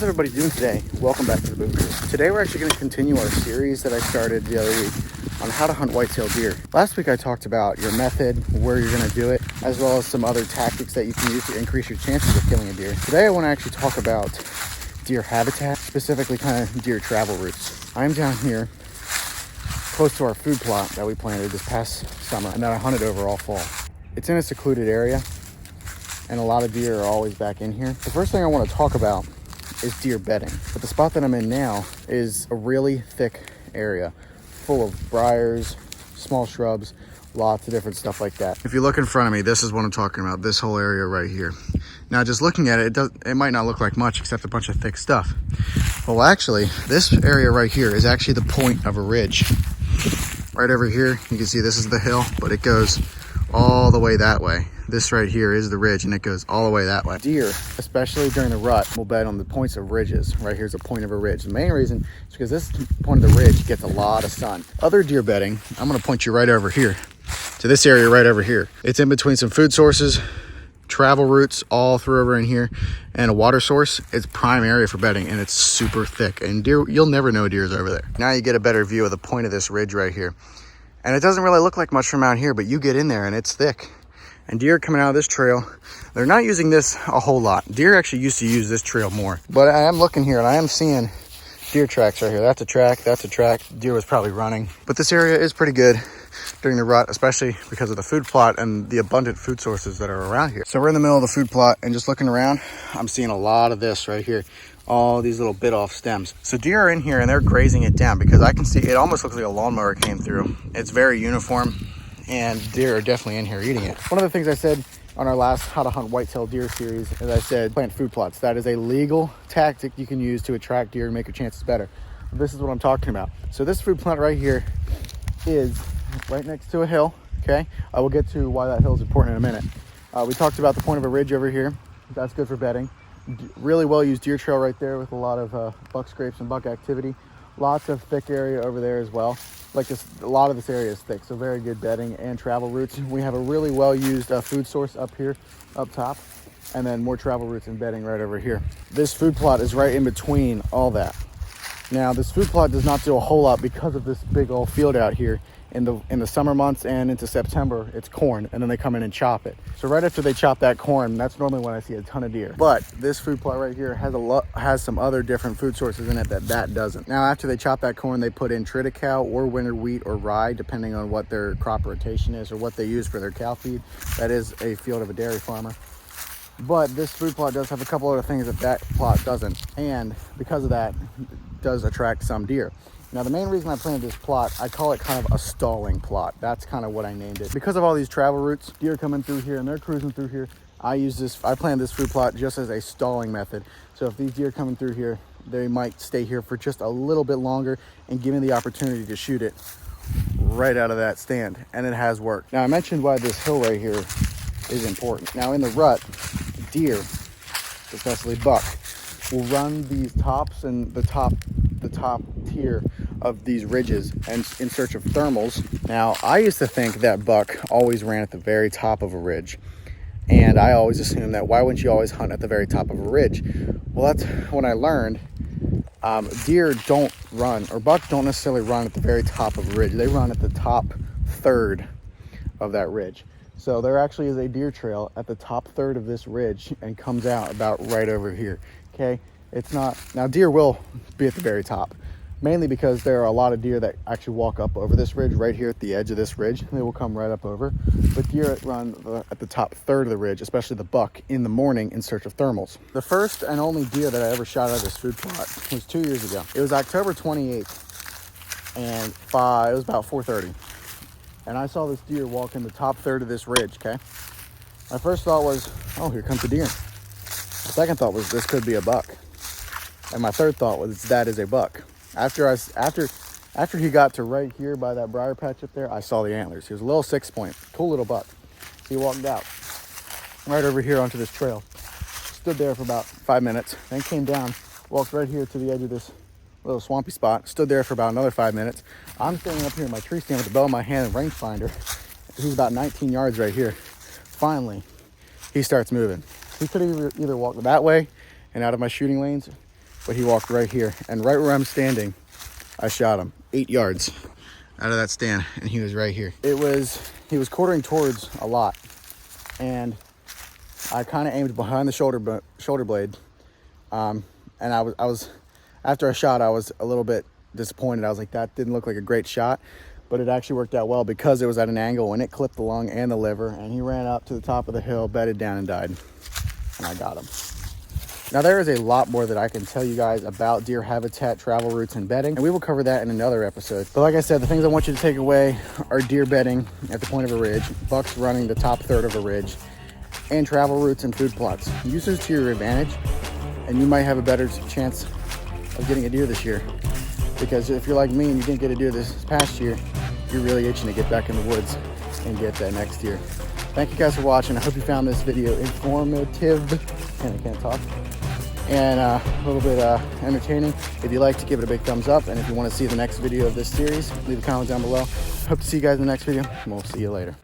How's everybody doing today? Welcome back to the Boom Crew. Today we're actually going to continue our series that I started the other week on how to hunt whitetail deer. Last week I talked about your method, where you're going to do it, as well as some other tactics that you can use to increase your chances of killing a deer. Today I want to actually talk about deer habitat, specifically kind of deer travel routes. I'm down here close to our food plot that we planted this past summer and that I hunted over all fall. It's in a secluded area and a lot of deer are always back in here. The first thing I want to talk about is deer bedding. But the spot that I'm in now is a really thick area full of briars, small shrubs, lots of different stuff like that. If you look in front of me, this is what I'm talking about, this whole area right here. Now just looking at it, it might not look like much except a bunch of thick stuff. Well, actually, this area right here is actually the point of a ridge. Right over here, you can see this is the hill, but it goes all the way that way. This right here is the ridge and it goes all the way that way. Deer, especially during the rut, will bed on the points of ridges. Right here's a point of a ridge. The main reason is because this point of the ridge gets a lot of sun. Other deer bedding, I'm gonna point you right over here to this area right over here. It's in between some food sources, travel routes all through over in here, and a water source. It's prime area for bedding and it's super thick, and deer, you'll never know deer's over there. Now you get a better view of the point of this ridge right here. And it doesn't really look like much from out here, but you get in there and it's thick. And deer coming out of this trail, they're not using this a whole lot. Deer actually used to use this trail more. But I am looking here and I am seeing deer tracks right here. That's a track, that's a track. Deer was probably running. But this area is pretty good during the rut, especially because of the food plot and the abundant food sources that are around here. So we're in the middle of the food plot and just looking around, I'm seeing a lot of this right here. All these little bit off stems. So deer are in here and they're grazing it down because I can see it almost looks like a lawnmower came through. It's very uniform and deer are definitely in here eating it. One of the things I said on our last How to Hunt Whitetail Deer series is I said plant food plots. That is a legal tactic you can use to attract deer and make your chances better. This is what I'm talking about. So this food plot right here is right next to a hill, okay? I will get to why that hill is important in a minute. We talked about the point of a ridge over here. That's good for bedding. Really well used deer trail right there with a lot of buck scrapes and buck activity. Lots of thick area over there as well. Like this, a lot of this area is thick, so very good bedding and travel routes. We have a really well used food source up here, up top, and then more travel routes and bedding right over here. This food plot is right in between all that. Now this food plot does not do a whole lot because of this big old field out here. In the summer months and into September, it's corn, and then they come in and chop it. So right after they chop that corn, that's normally when I see a ton of deer. But this food plot right here has some other different food sources in it that doesn't. Now after they chop that corn, they put in triticale or winter wheat or rye, depending on what their crop rotation is or what they use for their cow feed. That is a field of a dairy farmer. But this food plot does have a couple other things that plot doesn't, and because of that, it does attract some deer. Now, the main reason I planted this plot, I call it kind of a stalling plot. That's kind of what I named it. Because of all these travel routes, deer coming through here and they're cruising through here, I planted this food plot just as a stalling method. So if these deer coming through here, they might stay here for just a little bit longer and give me the opportunity to shoot it right out of that stand. And it has worked. Now, I mentioned why this hill right here is important. Now, in the rut, deer, especially buck, will run these tops and the top tier of these ridges and in search of thermals. Now, I used to think that buck always ran at the very top of a ridge, and I always assumed that why wouldn't you always hunt at the very top of a ridge? Well, that's when I learned deer don't run, or buck don't necessarily run at the very top of a ridge. They run at the top third of that ridge. So there actually is a deer trail at the top third of this ridge and comes out about right over here, okay? It's not, now deer will be at the very top, mainly because there are a lot of deer that actually walk up over this ridge right here at the edge of this ridge. They will come right up over, but deer run at the top third of the ridge, especially the buck, in the morning in search of thermals. The first and only deer that I ever shot out of this food plot was 2 years ago. It was October 28th, and it was about 4:30. And I saw this deer walk in the top third of this ridge, okay? My first thought was, oh, here comes a deer. My second thought was, this could be a buck. And my third thought was, that is a buck. After he got to right here by that briar patch up there, I saw the antlers. He was a little 6-point, cool little buck. He walked out right over here onto this trail, stood there for about 5 minutes, then came down, walked right here to the edge of this little swampy spot, stood there for about another 5 minutes. I'm standing up here in my tree stand with the bow in my hand and rangefinder. He's about 19 yards right here. Finally, he starts moving. He could have either walked that way and out of my shooting lanes, but he walked right here. And right where I'm standing, I shot him 8 yards out of that stand, and he was right here. He was quartering towards a lot, and I kind of aimed behind the shoulder blade. And I was after I shot, I was a little bit disappointed. I was like, that didn't look like a great shot, but it actually worked out well because it was at an angle and it clipped the lung and the liver, and he ran up to the top of the hill, bedded down, and died. And I got him. Now, there is a lot more that I can tell you guys about deer habitat, travel routes, and bedding, and we will cover that in another episode. But like I said, the things I want you to take away are deer bedding at the point of a ridge, bucks running the top third of a ridge, and travel routes and food plots. Use those to your advantage, and you might have a better chance of getting a deer this year. Because if you're like me and you didn't get a deer this past year, you're really itching to get back in the woods and get that next year. Thank you guys for watching. I hope you found this video informative, and I can't talk, and a little bit entertaining. If you liked it, give it a big thumbs up, and if you want to see the next video of this series, leave a comment down below. Hope to see you guys in the next video, and we'll see you later.